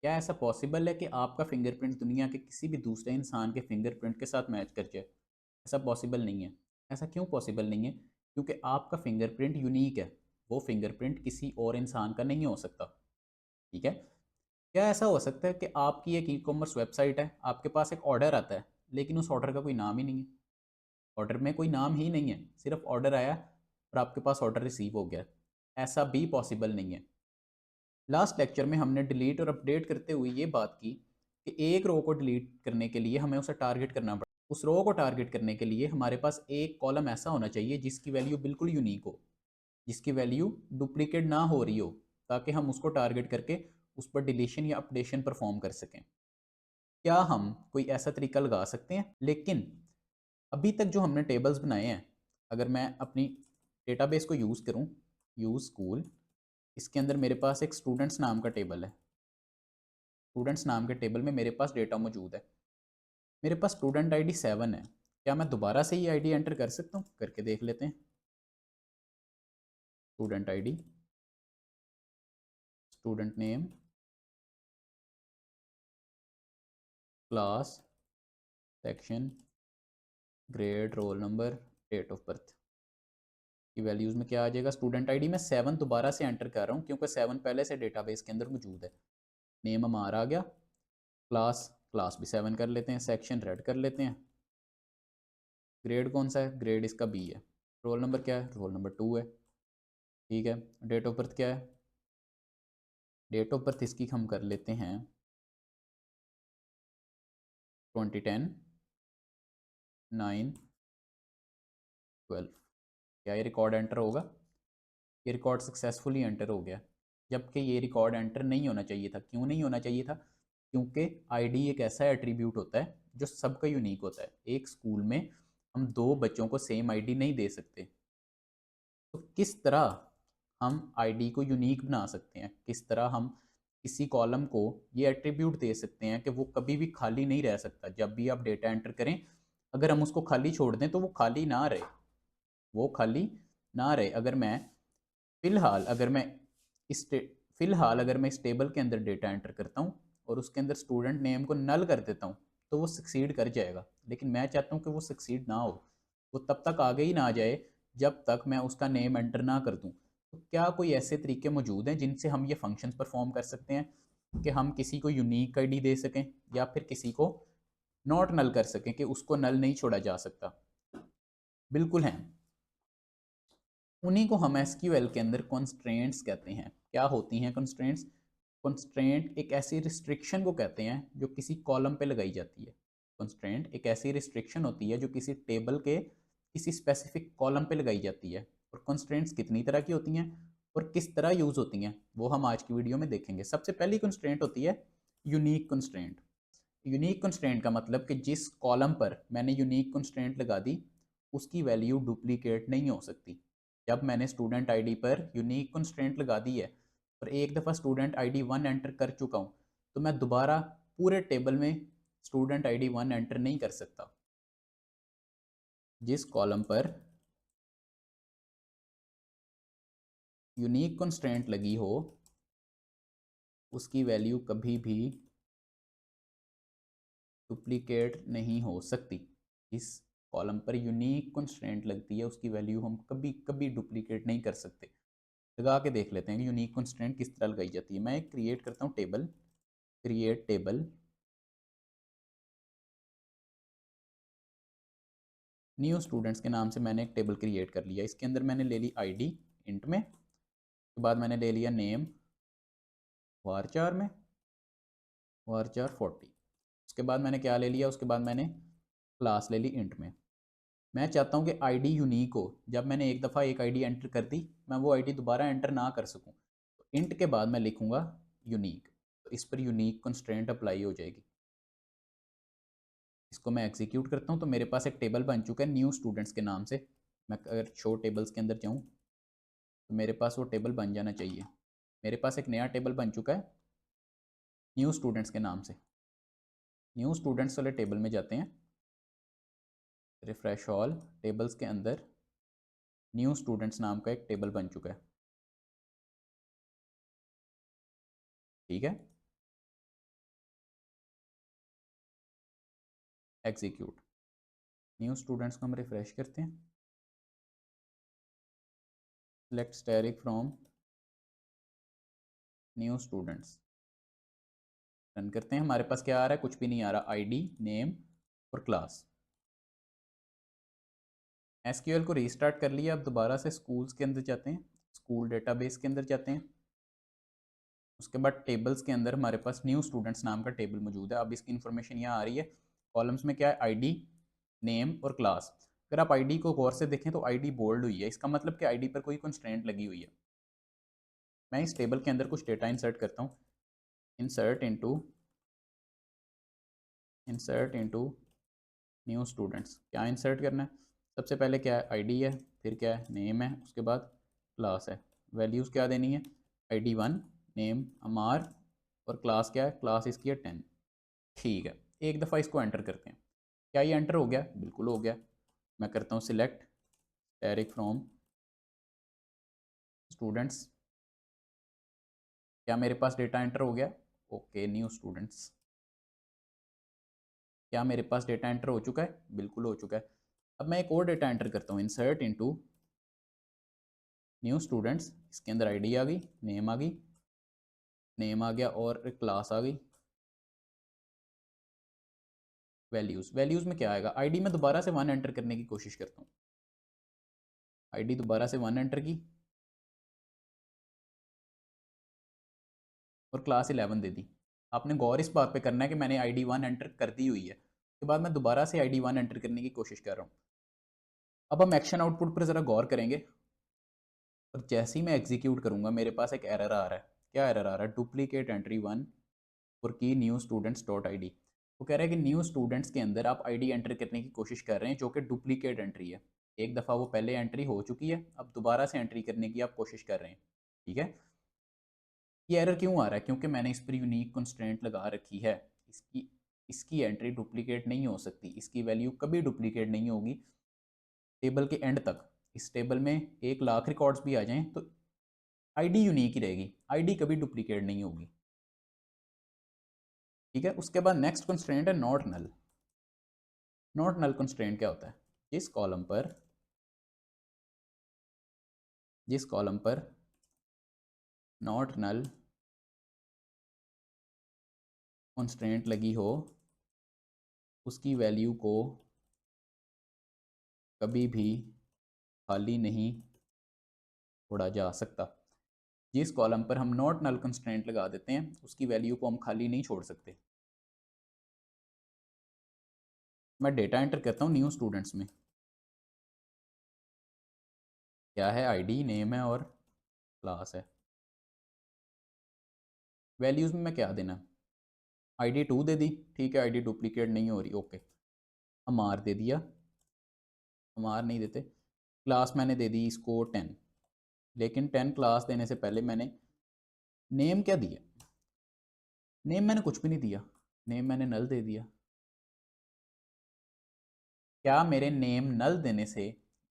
क्या ऐसा पॉसिबल है कि आपका फिंगरप्रिंट दुनिया के किसी भी दूसरे इंसान के फिंगरप्रिंट के साथ मैच कर जाए? ऐसा पॉसिबल नहीं है। ऐसा क्यों पॉसिबल नहीं है? क्योंकि आपका फिंगरप्रिंट यूनिक है। वो फिंगरप्रिंट किसी और इंसान का नहीं हो सकता। ठीक है? क्या ऐसा हो सकता है कि आपकी एक ई-कॉमर्स वेबसाइट है, आपके पास एक ऑर्डर आता है, लेकिन उस ऑर्डर का कोई नाम ही नहीं है? ऑर्डर में कोई नाम ही नहीं है, सिर्फ ऑर्डर आया और आपके पास ऑर्डर रिसीव हो गया। ऐसा भी पॉसिबल नहीं है। लास्ट लेक्चर में हमने डिलीट और अपडेट करते हुए ये बात की कि एक रो को डिलीट करने के लिए हमें उसे टारगेट करना पड़ता है। उस रो को टारगेट करने के लिए हमारे पास एक कॉलम ऐसा होना चाहिए जिसकी वैल्यू बिल्कुल यूनिक हो, जिसकी वैल्यू डुप्लीकेट ना हो रही हो, ताकि हम उसको टारगेट करके उस पर डिलीशन या अपडेशन परफॉर्म कर सकें। क्या हम कोई ऐसा तरीका लगा सकते हैं? लेकिन अभी तक जो हमने टेबल्स बनाए हैं, अगर मैं अपनी डेटाबेस को यूज़ करूँ, यूज़ स्कूल, इसके अंदर मेरे पास एक स्टूडेंट्स नाम का टेबल है। स्टूडेंट्स नाम के टेबल में मेरे पास डेटा मौजूद है। मेरे पास स्टूडेंट आईडी 7 है। क्या मैं दोबारा से ये आईडी एंटर कर सकता हूँ? करके देख लेते हैं। Student ID, student name, class, section, grade, roll number, date of birth की वैल्यूज़ में क्या आ जाएगा? स्टूडेंट आईडी में 7 दोबारा से एंटर कर रहा हूँ क्योंकि 7 पहले से डेटाबेस के अंदर मौजूद है। नेम हमारा आ गया, क्लास, क्लास भी 7 कर लेते हैं, सेक्शन रेड कर लेते हैं, ग्रेड कौन सा है? ग्रेड इसका बी है। रोल नंबर क्या है? रोल नंबर 2 है। ठीक है। डेट ऑफ बर्थ क्या है? डेट ऑफ बर्थ इसकी हम कर लेते हैं 2010 9 12। क्या ये रिकॉर्ड एंटर होगा? ये रिकॉर्ड सक्सेसफुली एंटर हो गया, जबकि ये रिकॉर्ड एंटर नहीं होना चाहिए था। क्यों नहीं होना चाहिए था? क्योंकि आईडी एक ऐसा एट्रीब्यूट होता है जो सबका यूनिक होता है। एक स्कूल में हम दो बच्चों को सेम आईडी नहीं दे सकते। तो किस तरह हम आईडी को यूनिक बना सकते हैं? किस तरह हम किसी कॉलम को ये एट्रीब्यूट दे सकते हैं कि वो कभी भी खाली नहीं रह सकता? जब भी आप डेटा एंटर करें, अगर हम उसको खाली छोड़ दें तो वो खाली ना रहे, वो खाली ना रहे। इस फिलहाल अगर मैं इस टेबल के अंदर डेटा एंटर करता हूँ और उसके अंदर स्टूडेंट नेम को नल कर देता हूँ, तो वो सक्सीड कर जाएगा। लेकिन मैं चाहता हूँ कि वो सक्सीड ना हो, वो तब तक आगे ही ना जाए जब तक मैं उसका नेम एंटर ना कर दूँ। तो क्या कोई ऐसे तरीके मौजूद हैं जिनसे हम ये फंक्शंस परफॉर्म कर सकते हैं कि हम किसी को यूनिक आईडी दे सकें या फिर किसी को नॉट नल कर सकें, कि उसको नल नहीं छोड़ा जा सकता? बिल्कुल हैं। उन्हीं को हम एसक्यूएल के अंदर कॉन्स्ट्रेंट्स कहते हैं। क्या होती हैं कॉन्स्ट्रेंट्स? कॉन्स्ट्रेंट एक ऐसी रिस्ट्रिक्शन को कहते हैं जो किसी कॉलम पे लगाई जाती है। कॉन्स्ट्रेंट एक ऐसी रिस्ट्रिक्शन होती है जो किसी टेबल के किसी स्पेसिफिक कॉलम पे लगाई जाती है। और कॉन्स्ट्रेंट्स कितनी तरह की होती हैं और किस तरह यूज़ होती हैं, वो हम आज की वीडियो में देखेंगे। सबसे पहली कॉन्स्ट्रेंट होती है यूनिक कॉन्स्ट्रेंट। यूनिक कंस्ट्रेंट का मतलब कि जिस कॉलम पर मैंने यूनिक कंस्ट्रेंट लगा दी, उसकी वैल्यू डुप्लीकेट नहीं हो सकती। जब मैंने स्टूडेंट आईडी पर यूनिक कंस्ट्रेंट लगा दी है और एक दफ़ा स्टूडेंट आईडी 1 एंटर कर चुका हूँ, तो मैं दोबारा पूरे टेबल में स्टूडेंट आईडी 1 एंटर नहीं कर सकता। जिस कॉलम पर यूनिक कंस्ट्रेंट लगी हो, उसकी वैल्यू कभी भी डुप्लीकेट नहीं हो सकती। इस कॉलम पर यूनिक कंस्ट्रेंट लगती है, उसकी वैल्यू हम कभी कभी डुप्लीकेट नहीं कर सकते। लगा के देख लेते हैं कि यूनिक कंस्ट्रेंट किस तरह लगाई जाती है। मैं एक क्रिएट करता हूँ table, create table, new students के नाम से मैंने एक टेबल क्रिएट कर लिया। इसके अंदर मैंने ले ली आईडी इंट में, उसके बाद मैंने ले लिया नेम वारचार में, वारचार 40। उसके बाद मैंने क्या ले लिया? उसके बाद मैंने क्लास ले ली इंट में। मैं चाहता हूँ कि आईडी यूनिक हो। जब मैंने एक दफ़ा एक आईडी एंटर कर दी, मैं वो आईडी दोबारा एंटर ना कर सकूँ, तो इंट के बाद मैं लिखूँगा यूनिक। तो इस पर यूनिक कंस्ट्रेंट अप्लाई हो जाएगी। इसको मैं एग्जीक्यूट करता हूँ तो मेरे पास एक टेबल बन चुका है न्यू स्टूडेंट्स के नाम से। मैं अगर शो टेबल्स के अंदर जाऊँ तो मेरे पास वो टेबल बन जाना चाहिए। मेरे पास एक नया टेबल बन चुका है न्यू स्टूडेंट्स के नाम से। न्यू स्टूडेंट्स वाले टेबल में जाते हैं, रिफ्रेश ऑल, टेबल्स के अंदर न्यू स्टूडेंट्स नाम का एक टेबल बन चुका है। ठीक है। एग्जीक्यूट। न्यू स्टूडेंट्स को हम रिफ्रेश करते हैं, select static from new students, run करते हैं। हमारे पास क्या आ रहा है? कुछ भी नहीं आ रहा, आईडी, नेम और क्लास। एसक्यूएल को रीस्टार्ट कर लिया। अब दोबारा से स्कूल्स के अंदर जाते हैं, स्कूल डेटाबेस के अंदर जाते हैं। उसके बाद टेबल्स के अंदर हमारे पास न्यू स्टूडेंट्स नाम का टेबल मौजूद है। अब इसकी इन्फॉर्मेशन यहाँ आ रही है। कॉलम्स में क्या है? आईडी, नेम और क्लास। अगर आप आईडी को गौर से देखें तो आईडी बोल्ड हुई है, इसका मतलब कि आईडी पर कोई कंस्ट्रेंट लगी हुई है। मैं इस टेबल के अंदर कुछ डेटा इंसर्ट करता हूँ। Insert into new students. क्या इंसर्ट करना है? सबसे पहले क्या है? आईडी है, फिर क्या है? नेम है, उसके बाद क्लास है। वैल्यूज़ क्या देनी है? आईडी 1, नेम अमार, और क्लास क्या है? क्लास इसकी है 10। ठीक है, एक दफ़ा इसको एंटर करते हैं। क्या ये एंटर हो गया? बिल्कुल हो गया। मैं करता हूँ सिलेक्ट डायरेक्ट फ्रॉम स्टूडेंट्स। क्या मेरे पास डेटा एंटर हो गया? Okay, new students. क्या मेरे पास डेटा एंटर हो चुका है? बिल्कुल हो चुका है। अब मैं एक और डेटा एंटर करता हूँ, इंसर्ट इनटू न्यू स्टूडेंट्स। इसके अंदर आईडी आ गई, नेम आ गई, नेम आ गया और क्लास आ गई। वैल्यूज़ में क्या आएगा? आईडी में दोबारा से 1 एंटर करने की कोशिश करता हूँ। आईडी दोबारा से 1 एंटर की और क्लास 11 दे दी। आपने गौर इस बात पे करना है कि मैंने आईडी 1 एंटर कर दी हुई है, उसके बाद मैं दोबारा से आईडी 1 एंटर करने की कोशिश कर रहा हूँ। अब हम एक्शन आउटपुट पर ज़रा गौर करेंगे, और जैसे ही मैं एग्जीक्यूट करूँगा मेरे पास एक एरर आ रहा है। क्या एरर आ रहा है? डुप्लीकेट एंट्री 1 और की new students dot I D. वो कह रहा है कि न्यू स्टूडेंट्स के अंदर आप आईडी एंटर करने की कोशिश कर रहे हैं, जो कि डुप्लीकेट एंट्री है। एक दफ़ा वो पहले एंट्री हो चुकी है, अब दोबारा से एंट्री करने की आप कोशिश कर रहे हैं। ठीक है, ये एरर क्यों आ रहा है? क्योंकि मैंने इस पर यूनिक कंस्ट्रेंट लगा रखी है। इसकी इसकी एंट्री डुप्लीकेट नहीं हो सकती, इसकी वैल्यू कभी डुप्लीकेट नहीं होगी टेबल के एंड तक। इस टेबल में 1,00,000 रिकॉर्ड्स भी आ जाएं तो आईडी यूनिक ही रहेगी, आईडी कभी डुप्लीकेट नहीं होगी। ठीक है, उसके बाद नेक्स्ट कंस्ट्रेंट है not null. Not null constraint क्या होता है? जिस कॉलम पर नॉट नल कंस्ट्रेंट लगी हो उसकी वैल्यू को कभी भी खाली नहीं छोड़ा जा सकता। जिस कॉलम पर हम नॉट नल कंस्ट्रेंट लगा देते हैं उसकी वैल्यू को हम खाली नहीं छोड़ सकते। मैं डेटा एंटर करता हूँ न्यू स्टूडेंट्स में। क्या है? आईडी, नेम है और क्लास है। वैल्यूज़ में मैं क्या देना? आईडी 2 दे दी, ठीक है, आईडी डुप्लीकेट नहीं हो रही, ओके। अमार दे दिया, अमार नहीं देते। क्लास मैंने दे दी इसको 10, लेकिन 10 क्लास देने से पहले मैंने नेम क्या दिया? नेम मैंने कुछ भी नहीं दिया, नेम मैंने नल दे दिया। क्या मेरे नेम नल देने से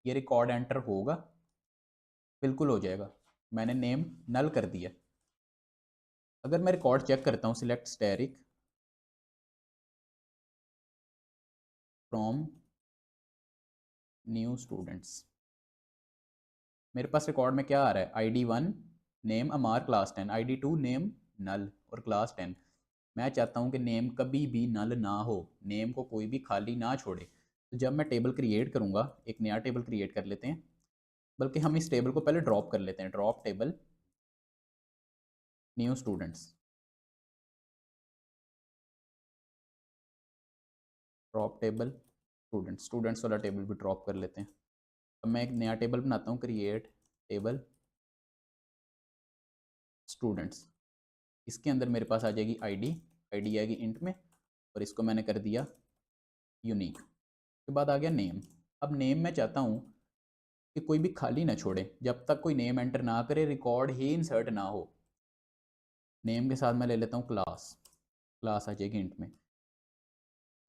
ये रिकॉर्ड एंटर होगा? बिल्कुल हो जाएगा, मैंने नेम नल कर दिया। अगर मैं रिकॉर्ड चेक करता हूँ, select static from new students, मेरे पास रिकॉर्ड में क्या आ रहा है? आईडी 1 नेम अमार क्लास 10, आईडी 2 नेम नल और क्लास 10। मैं चाहता हूँ कि नेम कभी भी नल ना हो, नेम को कोई भी खाली ना छोड़े। तो जब मैं टेबल क्रिएट करूँगा, एक नया टेबल क्रिएट कर लेते हैं, बल्कि हम इस टेबल को पहले ड्रॉप कर लेते हैं। Drop table new students, drop table students वाला टेबल भी ड्रॉप कर लेते हैं। अब मैं एक नया टेबल बनाता हूँ, क्रिएट टेबल स्टूडेंट्स। इसके अंदर मेरे पास आ जाएगी आईडी, आईडी आएगी इंट में, और इसको मैंने कर दिया यूनिक। उसके बाद आ गया नेम। अब नेम मैं चाहता हूँ कि कोई भी खाली ना छोड़े, जब तक कोई नेम एंटर ना करे रिकॉर्ड ही इंसर्ट ना हो। नेम के साथ मैं ले लेता हूँ क्लास, क्लास आ जाएगी इंट में,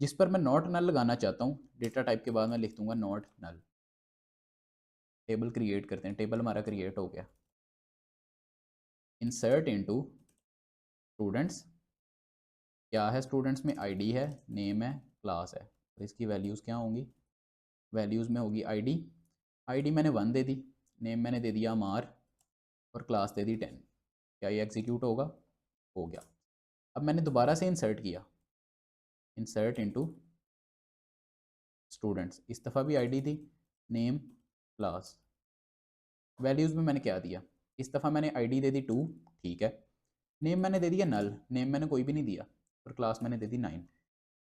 जिस पर मैं नॉट नल लगाना चाहता हूँ। डेटा टाइप के बाद मैं लिख दूंगा नॉट नल। टेबल क्रिएट करते हैं, टेबल हमारा क्रिएट हो गया। इंसर्ट इनटू स्टूडेंट्स, क्या है स्टूडेंट्स में? आईडी है, नेम है, क्लास है। और इसकी वैल्यूज़ क्या होंगी, वैल्यूज़ में होगी आईडी, आईडी मैंने 1 दे दी, नेम मैंने दे दिया अमार और क्लास दे दी 10। क्या ये एग्जीक्यूट होगा, हो गया। अब मैंने दोबारा से इंसर्ट किया, इंसर्ट इनटू स्टूडेंट्स, इस दफ़ा भी आईडी दी, नेम, क्लास, वैल्यूज़ में मैंने क्या दिया, इस दफ़ा मैंने आईडी दे दी 2, ठीक है। नेम मैंने दे दिया नल, नेम मैंने कोई भी नहीं दिया, और क्लास मैंने दे दी 9।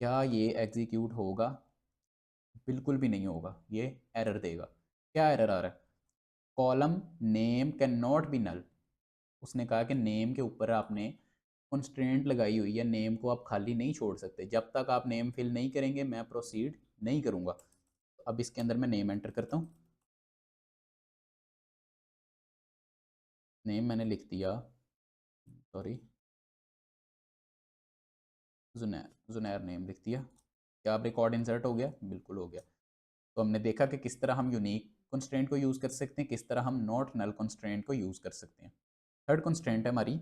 क्या ये एग्जीक्यूट होगा, बिल्कुल भी नहीं होगा, ये एरर देगा। क्या एरर आ रहा है, column name can not be null. उसने कहा कि नेम के ऊपर आपने कंस्ट्रेंट लगाई हुई है, नेम को आप खाली नहीं छोड़ सकते, जब तक आप नेम फिल नहीं करेंगे मैं प्रोसीड नहीं करूँगा। अब इसके अंदर मैं नेम एंटर करता हूँ, नेम मैंने लिख दिया, सॉरी जुनैर, जुनैर नेम लिख दिया। क्या आप रिकॉर्ड इंसर्ट हो गया, बिल्कुल हो गया। तो हमने देखा कि किस तरह हम यूनिक कंस्ट्रेंट को यूज़ कर सकते हैं, किस तरह हम नॉट नल कंस्ट्रेंट को यूज़ कर सकते हैं। थर्ड कंस्ट्रेंट है हमारी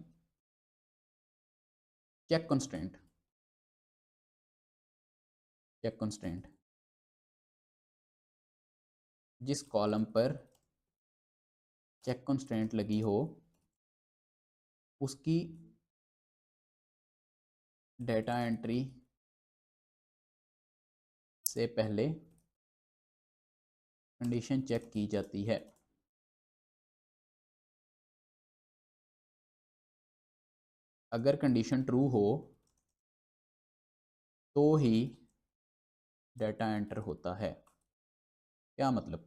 चेक कंस्ट्रेंट, चेक कंस्ट्रेंट, जिस कॉलम पर चेक कंस्ट्रेंट लगी हो उसकी डेटा एंट्री से पहले कंडीशन चेक की जाती है। अगर कंडीशन ट्रू हो तो ही डेटा एंटर होता है। क्या मतलब,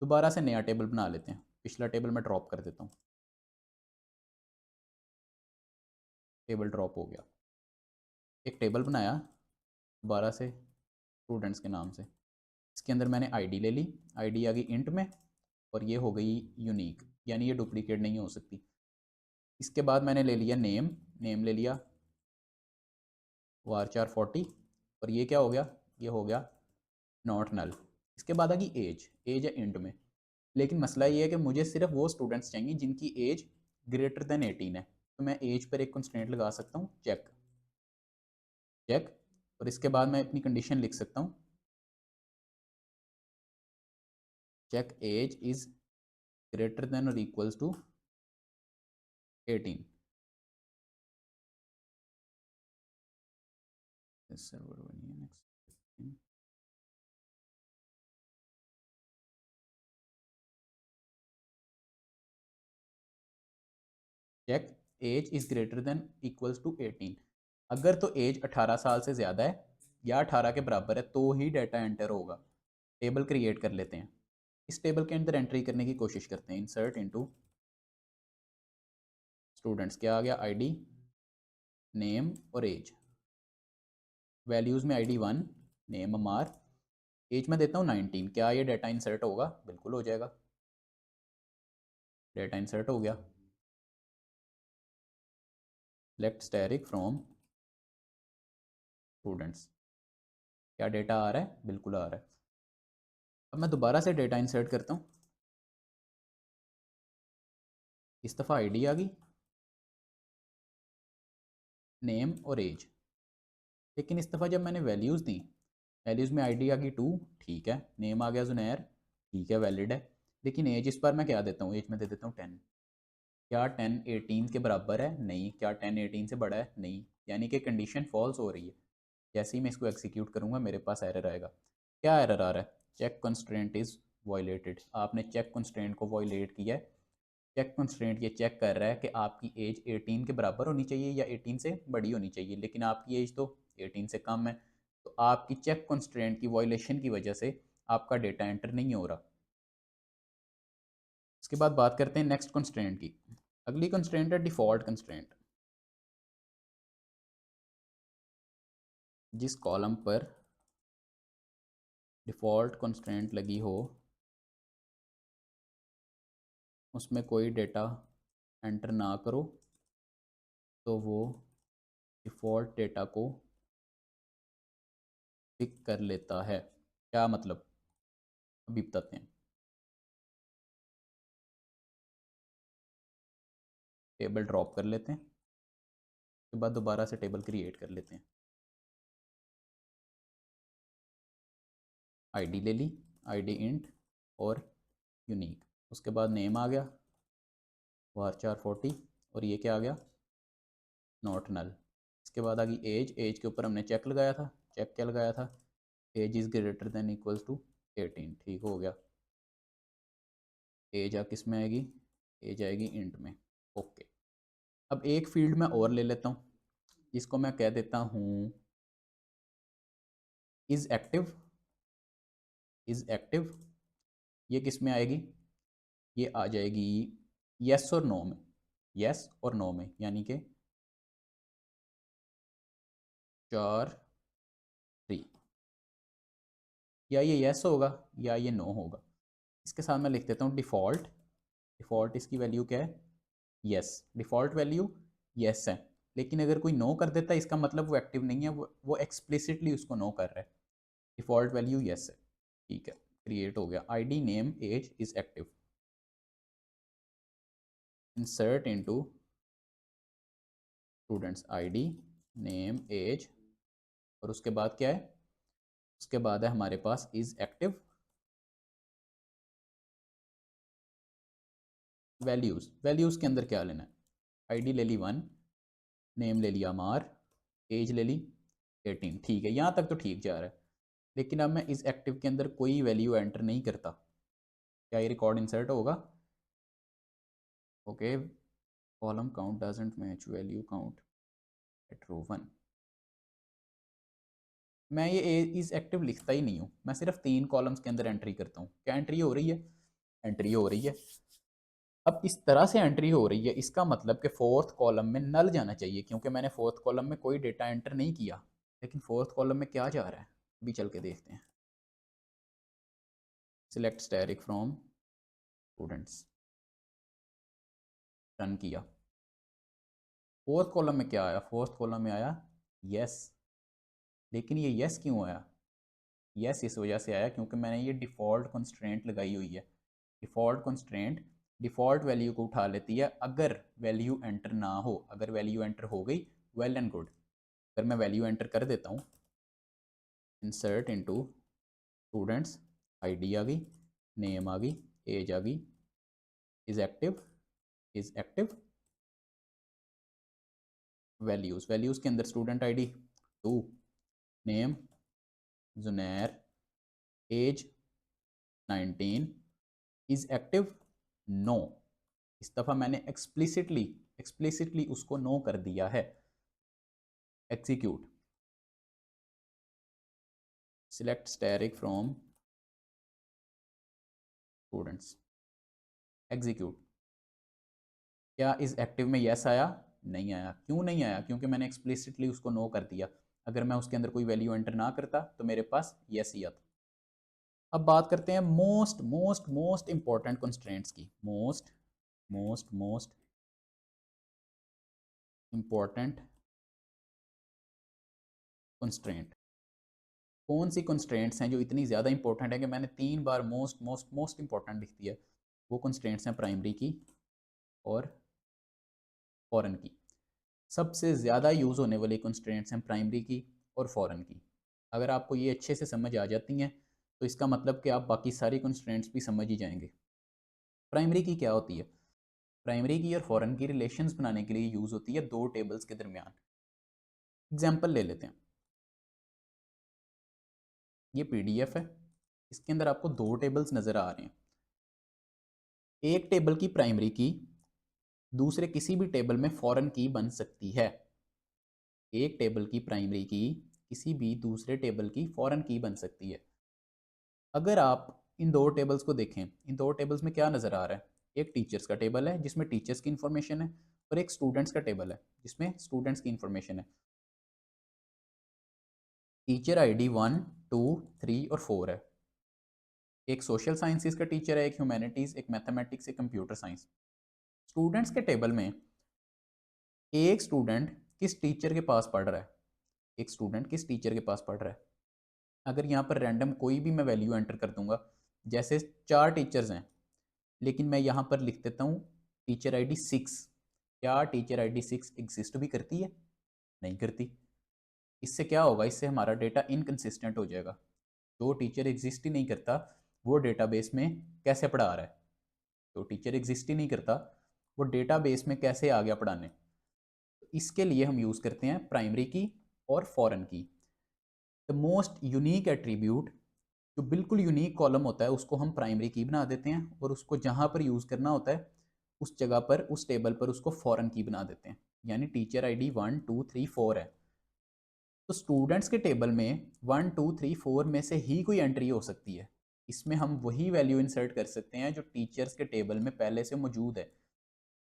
दोबारा से नया टेबल बना लेते हैं, पिछला टेबल मैं ड्रॉप कर देता हूँ, टेबल ड्रॉप हो गया। एक टेबल बनाया दोबारा से स्टूडेंट्स के नाम से, इसके अंदर मैंने आईडी ले ली, आईडी आ गई इंट में और ये हो गई यूनिक, यानी ये डुप्लीकेट नहीं हो सकती। इसके बाद मैंने ले लिया नेम, नेम ले लिया वार 40 और ये क्या हो गया, ये हो गया नॉट नल। इसके बाद आ गई एज, एज है इंट में, लेकिन मसला ये है कि मुझे सिर्फ वो स्टूडेंट्स चाहिए जिनकी एज ग्रेटर देन 18 है। तो मैं एज पर एक कंस्ट्रेंट लगा सकता हूँ चेक, चेक, और इसके बाद मैं अपनी कंडीशन लिख सकता हूँ check age is greater than और equals to 18। Check age is greater than equals to 18। अगर तो एज 18 साल से ज़्यादा है या 18 के बराबर है तो ही डाटा एंटर होगा। टेबल क्रिएट कर लेते हैं, इस टेबल के अंदर एंट्री करने की कोशिश करते हैं, इंसर्ट इनटू स्टूडेंट्स, क्या आ गया, आईडी, नेम और एज। वैल्यूज़ में आईडी 1, नेम अमार, एज में देता हूँ 19। क्या ये डाटा इंसर्ट होगा, बिल्कुल हो जाएगा, डाटा इंसर्ट हो गया। लेफ्ट स्टैरिक फ्रॉम स्टूडेंट्स, क्या डेटा आ रहा है, बिल्कुल आ रहा है। अब मैं दोबारा से डेटा इंसर्ट करता हूँ, इस दफ़ा आईडी आ गई, नेम और एज, लेकिन इस दफ़ा जब मैंने वैल्यूज़ दी, वैल्यूज़ में आईडी आ गई 2, ठीक है, नेम आ गया जुनैर, ठीक है, वैलिड है, लेकिन एज इस बार मैं क्या देता हूँ, एज में दे देता हूँ 10। क्या 10 18 के बराबर है, नहीं। क्या 10 18 से बड़ा है, नहीं, यानी कि कंडीशन फॉल्स हो रही है। जैसे ही मैं इसको एग्जीक्यूट करूँगा मेरे पास एरर आएगा। क्या एरर आ रहा है, चेक कंस्ट्रेंट इज़ वायलेटेड, आपने चेक कंस्ट्रेंट को वायलेट किया है। चेक कंस्ट्रेंट ये चेक कर रहा है कि आपकी एज 18 के बराबर होनी चाहिए या 18 से बड़ी होनी चाहिए, लेकिन आपकी एज तो 18 से कम है। तो आपकी चेक कंस्ट्रेंट की वायलेशन की वजह से आपका डेटा एंटर नहीं हो रहा। इसके बाद बात करते हैं नेक्स्ट कंस्ट्रेंट की। अगली कंस्ट्रेंट है डिफ़ॉल्ट कंस्ट्रेंट, जिस कॉलम पर डिफ़ॉल्ट कंस्ट्रेंट लगी हो उसमें कोई डेटा एंटर ना करो तो वो डिफ़ॉल्ट डेटा को पिक कर लेता है। क्या मतलब, अभी बताते हैं। टेबल ड्रॉप कर लेते हैं, उसके बाद दोबारा से टेबल क्रिएट कर लेते हैं। आईडी ले ली, आईडी इंट और यूनिक, उसके बाद नेम आ गया var 40 और ये क्या आ गया नॉट नल। इसके बाद आ गई एज, एज के ऊपर हमने चेक लगाया था, चेक क्या लगाया था, age is greater than equals to 18, ठीक हो गया। एज किस में आएगी, एज आएगी इंट में, ओके। अब एक फील्ड में और ले लेता हूँ जिसको मैं कह देता हूँ इज़ एक्टिव, इज़ एक्टिव, ये किस में आएगी, ये आ जाएगी यस और नो में, यस और नो में, यानी कि 4 3, या ये यस होगा या ये नो होगा। इसके साथ मैं लिख देता हूँ डिफ़ॉल्ट, डिफ़ॉल्ट इसकी वैल्यू क्या है यस, डिफ़ॉल्ट वैल्यू यस है, लेकिन अगर कोई नो कर देता है इसका मतलब वो एक्टिव नहीं है, वो एक्सप्लिसिटली उसको नो कर रहा है। डिफ़ॉल्ट वैल्यू यस है, ठीक है, क्रिएट हो गया। ID name age is active, insert into students ID name age, और उसके बाद क्या है, उसके बाद है हमारे पास इज़ एक्टिव वैल्यूज़, वैल्यूज़ के अंदर क्या लेना है, आईडी ले ली 1, नेम ले लिया मार, एज ले ली 18, ठीक है, यहाँ तक तो ठीक जा रहा है। लेकिन अब मैं इस एक्टिव के अंदर कोई वैल्यू एंटर नहीं करता, क्या ये रिकॉर्ड इंसर्ट होगा, okay, column count doesn't match value count at row 1, मैं ये इज एक्टिव लिखता ही नहीं हूँ, मैं सिर्फ 3 कॉलम्स के अंदर एंट्री करता हूँ। क्या एंट्री हो रही है, एंट्री हो रही है। अब इस तरह से एंट्री हो रही है, इसका मतलब कि फोर्थ कॉलम में नल जाना चाहिए, क्योंकि मैंने फोर्थ कॉलम में कोई डेटा एंटर नहीं किया, लेकिन फोर्थ कॉलम में क्या जा रहा है अभी चल के देखते हैं। Select static from students, run किया, फोर्थ कॉलम में क्या आया, फोर्थ कॉलम में आया यस, लेकिन ये यस क्यों आया, यस इस वजह से आया क्योंकि मैंने ये डिफ़ॉल्ट कंस्ट्रेंट लगाई हुई है। डिफ़ॉल्ट कंस्ट्रेंट डिफ़ॉल्ट वैल्यू को उठा लेती है अगर वैल्यू एंटर ना हो, अगर वैल्यू एंटर हो गई वेल एंड गुड। अगर मैं वैल्यू एंटर कर देता हूँ, इंसर्ट इनटू स्टूडेंट्स, आईडी आ गई, नेम आ गई, एज आ गई, is active, is active values, values के अंदर student ID 2, name Junair, age 19, is active no, इस दफ़ा मैंने एक्सप्लिसिटली उसको नो कर दिया है। Execute, select static from students, execute, क्या इस एक्टिव में यस आया, नहीं आया, क्यों नहीं आया, क्योंकि मैंने एक्सप्लिसिटली उसको नो कर दिया। अगर मैं उसके अंदर कोई वैल्यू एंटर ना करता तो मेरे पास यस ही आता। अब बात करते हैं most most most important constraints की, most most most important constraint. कौन सी कंस्ट्रेंट्स हैं जो इतनी ज़्यादा इंपॉर्टेंट है कि मैंने 3 बार मोस्ट मोस्ट मोस्ट इंपॉर्टेंट लिख दिया। वो कंस्ट्रेंट्स हैं प्राइमरी की और फॉरेन की। सबसे ज़्यादा यूज़ होने वाली कंस्ट्रेंट्स हैं प्राइमरी की और फॉरेन की। अगर आपको ये अच्छे से समझ आ जाती हैं तो इसका मतलब कि आप बाकी सारी कंस्ट्रेंट्स भी समझ ही जाएंगे। प्राइमरी की क्या होती है, प्राइमरी की और फॉरेन की रिलेशंस बनाने के लिए यूज़ होती है दो टेबल्स के दरमियान। एग्जाम्पल ले लेते हैं, ये पीडीएफ है, इसके अंदर आपको दो टेबल्स नज़र आ रहे हैं। एक टेबल की प्राइमरी की दूसरे किसी भी टेबल में फॉरेन की बन सकती है। एक टेबल की प्राइमरी की किसी भी दूसरे टेबल की फॉरेन की बन सकती है। अगर आप इन दो टेबल्स को देखें, इन दो टेबल्स में क्या नज़र आ रहा है, एक टीचर्स का टेबल है जिसमें टीचर्स की इन्फॉर्मेशन है और एक स्टूडेंट्स का टेबल है जिसमें स्टूडेंट्स की इन्फॉर्मेशन है। टीचर आईडी 1 2 3 और 4 है, एक सोशल साइंसेज का टीचर है, एक ह्यूमैनिटीज़, एक मैथमेटिक्स, एक कंप्यूटर साइंस। स्टूडेंट्स के टेबल में एक स्टूडेंट किस टीचर के पास पढ़ रहा है, एक स्टूडेंट किस टीचर के पास पढ़ रहा है। अगर यहाँ पर रैंडम कोई भी मैं वैल्यू एंटर कर दूंगा, जैसे 4 टीचर्स हैं लेकिन मैं यहाँ पर लिख देता हूँ टीचर आईडी 6, क्या टीचर आईडी 6 एग्जिस्ट भी करती है, नहीं करती। इससे क्या होगा, इससे हमारा डेटा इनकन्सिस्टेंट हो जाएगा। जो टीचर एग्जिस्ट ही नहीं करता वो डेटाबेस में कैसे पढ़ा रहा है? जो टीचर एग्जिस्ट ही नहीं करता वो डेटाबेस में कैसे आ गया पढ़ाने? इसके लिए हम यूज़ करते हैं प्राइमरी की और फॉरेन की। द मोस्ट यूनिक एट्रीब्यूट, जो बिल्कुल यूनिक कॉलम होता है उसको हम प्राइमरी की बना देते हैं, और उसको जहाँ पर यूज़ करना होता है उस जगह पर, उस टेबल पर उसको फॉरेन की बना देते हैं। यानी टीचर आईडी 1 2 3 4 है, तो स्टूडेंट्स के टेबल में 1 2 3 4 में से ही कोई एंट्री हो सकती है। इसमें हम वही वैल्यू इंसर्ट कर सकते हैं जो टीचर्स के टेबल में पहले से मौजूद है।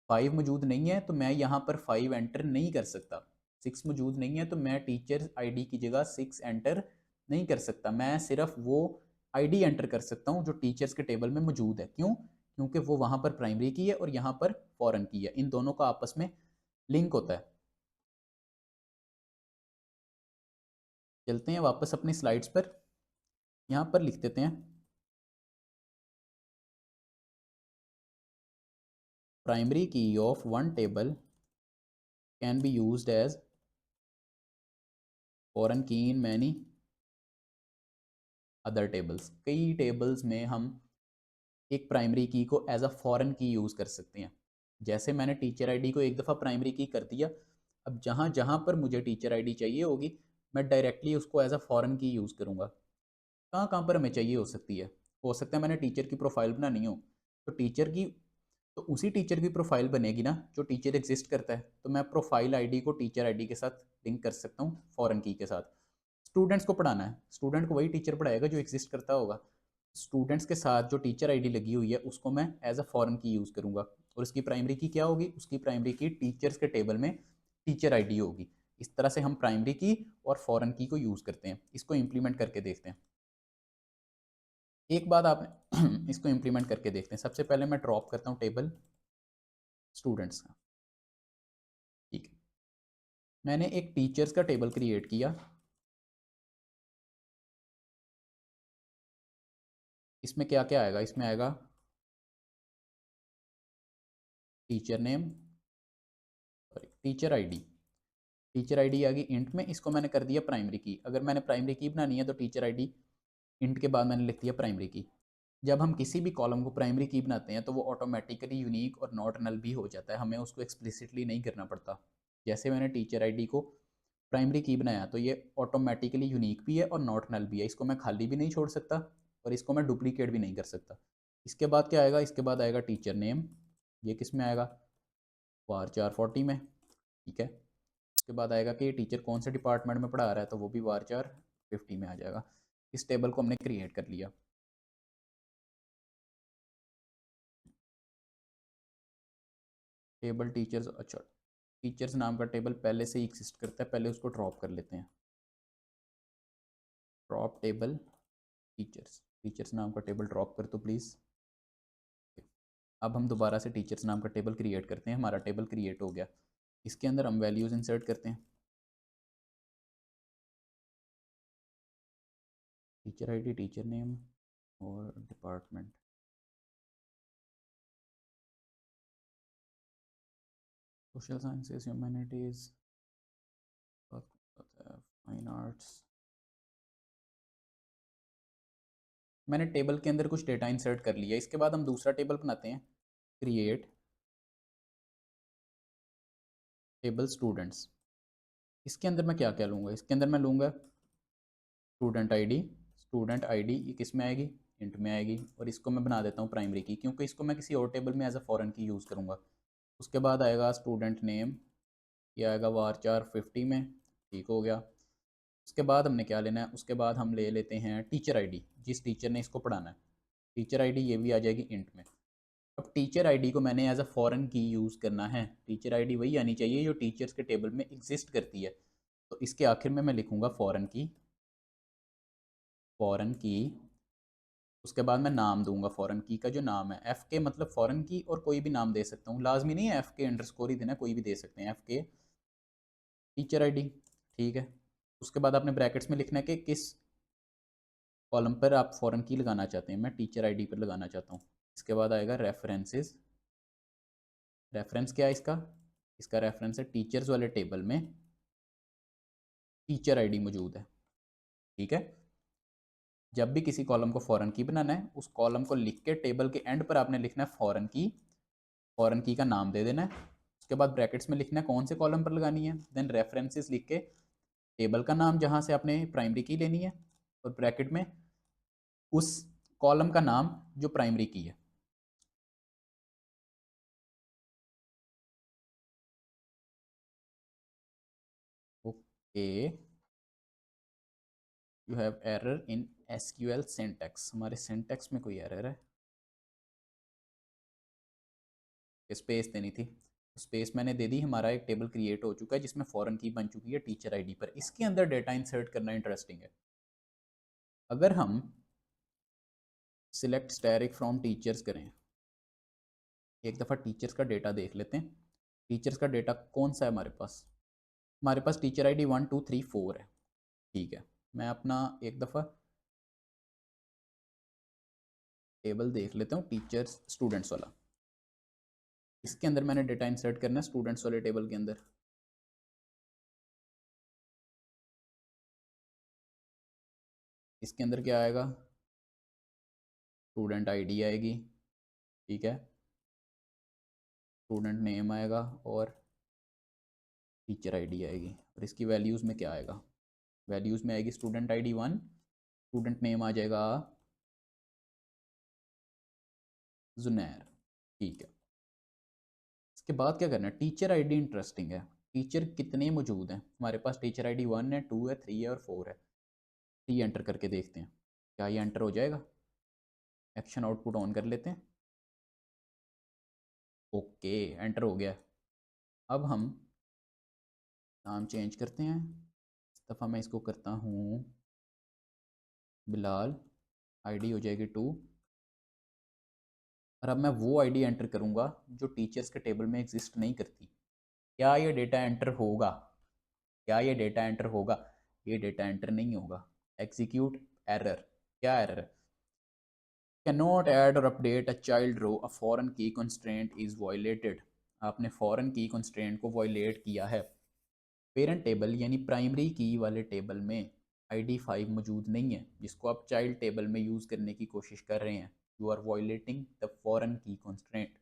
5 मौजूद नहीं है तो मैं यहाँ पर 5 एंटर नहीं कर सकता। 6 मौजूद नहीं है तो मैं टीचर आईडी की जगह 6 एंटर नहीं कर सकता। मैं सिर्फ वो आईडी एंटर कर सकता हूँ जो टीचर्स के टेबल में मौजूद है। क्यों? क्योंकि वो वहाँ पर प्राइमरी की है और यहाँ पर फॉरेन की है। इन दोनों का आपस में लिंक होता है। चलते हैं वापस अपनी स्लाइड्स पर। यहाँ पर लिख देते हैं primary key of one table can be used as foreign key in many other tables. कई टेबल्स में हम एक प्राइमरी की को as a foreign key use कर सकते हैं। जैसे मैंने टीचर आईडी को एक दफ़ा प्राइमरी की कर दिया, अब जहाँ जहाँ पर मुझे टीचर आईडी चाहिए होगी मैं डायरेक्टली उसको as a foreign key use करूँगा। कहाँ कहाँ पर हमें चाहिए हो सकती है? हो सकता है मैंने टीचर की प्रोफाइल बनानी हो, तो टीचर की, तो उसी टीचर की प्रोफाइल बनेगी ना जो टीचर एग्जिस्ट करता है, तो मैं प्रोफाइल आईडी को टीचर आईडी के साथ लिंक कर सकता हूँ फॉरेन की के साथ। स्टूडेंट्स को पढ़ाना है, स्टूडेंट को वही टीचर पढ़ाएगा जो एग्जिस्ट करता होगा। स्टूडेंट्स के साथ जो टीचर आईडी लगी हुई है उसको मैं as a foreign key use करूँगा, और उसकी प्राइमरी की क्या होगी? उसकी प्राइमरी की टीचर्स के टेबल में टीचर आईडी होगी। इस तरह से हम प्राइमरी की और फॉरेन की को यूज़ करते हैं। इसको इम्प्लीमेंट करके देखते हैं। एक बात आपने इसको इम्प्लीमेंट करके देखते हैं। सबसे पहले मैं ड्रॉप करता हूँ टेबल स्टूडेंट्स का। ठीक है, मैंने एक टीचर्स का टेबल क्रिएट किया। इसमें क्या क्या आएगा? इसमें आएगा teacher name, sorry teacher ID. Teacher ID आ गई इंट में, इसको मैंने कर दिया प्राइमरी की। अगर मैंने प्राइमरी की बनानी है तो टीचर आईडी इंट के बाद मैंने लिख दिया प्राइमरी की। जब हम किसी भी कॉलम को प्राइमरी की बनाते हैं तो वो ऑटोमेटिकली यूनिक और नॉट नल भी हो जाता है, हमें उसको एक्सप्लिसिटली नहीं करना पड़ता। जैसे मैंने टीचर आईडी को प्राइमरी की बनाया तो ये ऑटोमेटिकली यूनिक भी है और नॉट नल भी है। इसको मैं खाली भी नहीं छोड़ सकता और इसको मैं डुप्लीकेट भी नहीं कर सकता। इसके बाद क्या आएगा? इसके बाद आएगा टीचर नेम। ये किस में आएगा? वार 440 में। ठीक है, उसके बाद आएगा कि टीचर कौन से डिपार्टमेंट में पढ़ा रहा है, तो वो भी वार 450 में आ जाएगा। इस टेबल को हमने क्रिएट कर लिया। टेबल टीचर्स, अच्छा टीचर्स नाम का टेबल पहले से ही एग्जिस्ट करता है, पहले उसको ड्रॉप कर लेते हैं। ड्रॉप टेबल टीचर्स, टीचर्स नाम का टेबल ड्रॉप कर दो प्लीज़। अब हम दोबारा से टीचर्स नाम का टेबल क्रिएट करते हैं। हमारा टेबल क्रिएट हो गया। इसके अंदर हम वैल्यूज़ इंसर्ट करते हैं। टीचर आईडी, टीचर नेम और department. Social sciences, humanities, fine arts. मैंने टेबल के अंदर कुछ डेटा इंसर्ट कर लिया। इसके बाद हम दूसरा टेबल बनाते हैं, क्रिएट टेबल स्टूडेंट्स। इसके अंदर मैं क्या क्या लूँगा? इसके अंदर मैं लूँगा स्टूडेंट आईडी। स्टूडेंट आईडी ये किस में आएगी? इंट में आएगी, और इसको मैं बना देता हूँ प्राइमरी की, क्योंकि इसको मैं किसी और टेबल में as a foreign key use करूँगा। उसके बाद आएगा स्टूडेंट नेम, ये आएगा वार 450 में। ठीक हो गया। उसके बाद हमने क्या लेना है? उसके बाद हम ले लेते हैं टीचर आईडी, जिस टीचर ने इसको पढ़ाना है। टीचर आईडी ये भी आ जाएगी इंट में। अब टीचर आईडी को मैंने as a foreign key use करना है। टीचर आईडी वही आनी चाहिए जो टीचर्स के टेबल में एग्जिस्ट करती है। तो इसके आखिर में मैं लिखूँगा फॉरेन की, फॉरेन की। उसके बाद मैं नाम दूंगा फॉरेन की का, जो नाम है एफ़ के, मतलब फॉरेन की, और कोई भी नाम दे सकता हूँ, लाजमी नहीं है एफ़ के अंडरस्कोर ही देना, कोई भी दे सकते हैं एफ़ के टीचर आईडी। ठीक है, उसके बाद आपने ब्रैकेट्स में लिखना है कि किस कॉलम पर आप फॉरेन की लगाना चाहते हैं। मैं टीचर आईडी पर लगाना चाहता हूँ। इसके बाद आएगा रेफरेंसेस। रेफरेंस क्या है इसका? इसका रेफरेंस है टीचर्स वाले टेबल में टीचर आईडी मौजूद है। ठीक है, जब भी किसी कॉलम को फॉरेन की बनाना है, उस कॉलम को लिख के टेबल के एंड पर आपने लिखना है फॉरेन की का नाम दे देना है। उसके बाद ब्रैकेट्स में लिखना है कौन से कॉलम पर लगानी है, देन रेफरेंसेस लिख के टेबल का नाम जहाँ से आपने प्राइमरी की लेनी है, और ब्रैकेट में उस कॉलम का नाम जो प्राइमरी की है। Okay, you have error in SQL syntax. हमारे सिंटैक्स में कोई एरर है, स्पेस देनी थी, स्पेस मैंने दे दी। हमारा एक टेबल क्रिएट हो चुका है जिसमें फॉरेन की बन चुकी है टीचर आईडी पर। इसके अंदर डेटा इंसर्ट करना इंटरेस्टिंग है। अगर हम सिलेक्ट स्टैटिक फ्रॉम टीचर्स करें, एक दफ़ा टीचर्स का डेटा देख लेते हैं। टीचर्स का डेटा कौन सा है हमारे पास? हमारे पास टीचर आईडी 1 2 3 4 है। ठीक है, मैं अपना एक दफ़ा टेबल देख लेता हूँ टीचर्स स्टूडेंट्स वाला। इसके अंदर मैंने डेटा इंसर्ट करना है स्टूडेंट्स वाले टेबल के अंदर। इसके अंदर क्या आएगा? स्टूडेंट आईडी आएगी, ठीक है, स्टूडेंट नेम आएगा और टीचर आईडी आएगी। और इसकी वैल्यूज़ में क्या आएगा? वैल्यूज़ में आएगी स्टूडेंट आईडी 1, स्टूडेंट नेम आ जाएगा जुनैर। ठीक है, इसके बाद क्या करना है? टीचर आईडी इंटरेस्टिंग है। टीचर कितने मौजूद हैं हमारे पास? टीचर आईडी 1 है, 2 है, 3 है और 4 है। 3 एंटर करके देखते हैं क्या ये एंटर हो जाएगा। एक्शन आउटपुट ऑन कर लेते हैं। ओके, एंटर हो गया। अब हम नाम चेंज करते हैं। इस दफ़ा मैं इसको करता हूँ बिलाल, आईडी हो जाएगी 2। और अब मैं वो आईडी एंटर करूँगा जो टीचर्स के टेबल में एग्जिस्ट नहीं करती। क्या ये डेटा एंटर होगा? क्या ये डेटा एंटर होगा? ये डेटा एंटर नहीं होगा। Execute error. क्या एरर है? Can not add or update a child row, a foreign key constraint is violated. आपने फॉरेन की कंस्ट्रेंट को वायलेट किया है। पेरेंट टेबल यानी प्राइमरी की वाले टेबल में आईडी 5 मौजूद नहीं है, जिसको आप चाइल्ड टेबल में यूज़ करने की कोशिश कर रहे हैं। You are violating the foreign key constraint.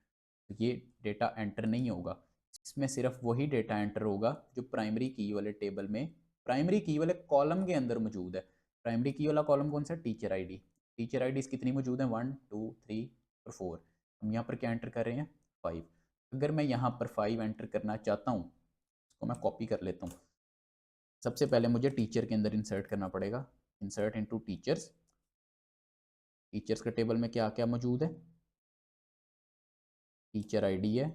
तो ये डेटा एंटर नहीं होगा। इसमें सिर्फ वही डेटा एंटर होगा जो प्राइमरी की वाले टेबल में, प्राइमरी की वाले कॉलम के अंदर मौजूद है। प्राइमरी की वाला कॉलम कौन सा? Teacher ID. टीचर आईडी कितनी मौजूद है? 1 2 3 और 4। हम यहाँ पर क्या एंटर कर रहे हैं? 5। अगर मैं यहाँ पर 5 एंटर करना चाहता हूँ, इसको मैं कॉपी कर लेता हूँ। सबसे पहले मुझे टीचर के अंदर इंसर्ट करना पड़ेगा। Insert into teachers. टीचर्स के टेबल में क्या क्या मौजूद है? टीचर आईडी है,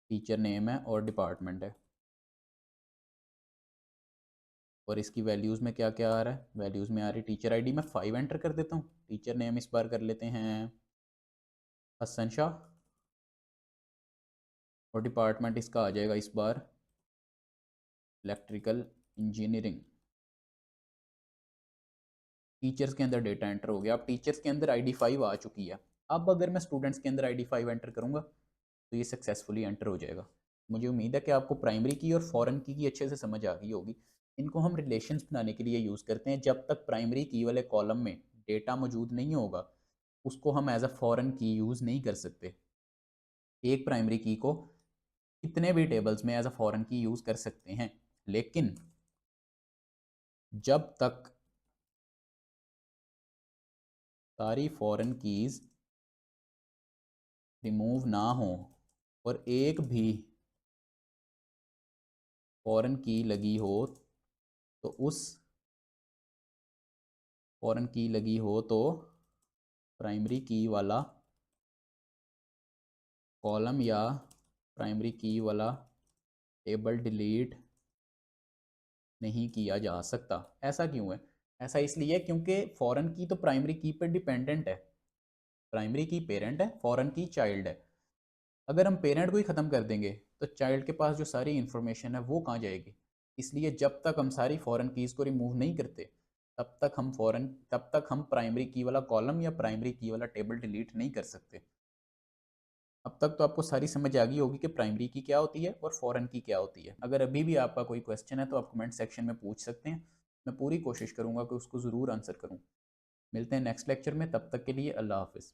टीचर नेम है और डिपार्टमेंट है। और इसकी वैल्यूज़ में क्या क्या आ रहा है? वैल्यूज़ में आ रही टीचर आईडी में 5 एंटर कर देता हूँ। टीचर नेम इस बार कर लेते हैं हसन शाह, और डिपार्टमेंट इसका आ जाएगा इस बार इलेक्ट्रिकल इंजीनियरिंग। टीचर्स के अंदर डेटा एंटर हो गया। अब टीचर्स के अंदर आईडी 5 आ चुकी है। अब अगर मैं स्टूडेंट्स के अंदर आईडी 5 एंटर करूँगा तो ये सक्सेसफुली एंटर हो जाएगा। मुझे उम्मीद है कि आपको प्राइमरी की और फॉरेन की अच्छे से समझ आ गई होगी। इनको हम रिलेशंस बनाने के लिए यूज़ करते हैं। जब तक प्राइमरी की वाले कॉलम में डेटा मौजूद नहीं होगा, उसको हम as a foreign key use नहीं कर सकते। एक प्राइमरी की को कितने भी टेबल्स में as a foreign key use कर सकते हैं, लेकिन जब तक सारी फॉरेन कीज़ रिमूव ना हो और एक भी फॉरेन की लगी हो, तो उस फॉरेन की लगी हो तो प्राइमरी की वाला कॉलम या प्राइमरी की वाला टेबल डिलीट नहीं किया जा सकता। ऐसा क्यों है? ऐसा इसलिए क्योंकि फॉरेन की तो प्राइमरी की पर डिपेंडेंट है। प्राइमरी की पेरेंट है, फॉरेन की चाइल्ड है। अगर हम पेरेंट को ही ख़त्म कर देंगे तो चाइल्ड के पास जो सारी इन्फॉर्मेशन है वो कहाँ जाएगी? इसलिए जब तक हम सारी फॉरेन कीज़ को रिमूव नहीं करते, तब तक हम प्राइमरी की वाला कॉलम या प्राइमरी की वाला टेबल डिलीट नहीं कर सकते। अब तक तो आपको सारी समझ आ गई होगी कि प्राइमरी की क्या होती है और फॉरेन की क्या होती है। अगर अभी भी आपका कोई क्वेश्चन है तो आप कमेंट सेक्शन में पूछ सकते हैं। मैं पूरी कोशिश करूँगा कि उसको ज़रूर आंसर करूँ। मिलते हैं नेक्स्ट लेक्चर में, तब तक के लिए अल्लाह हाफ़िज़।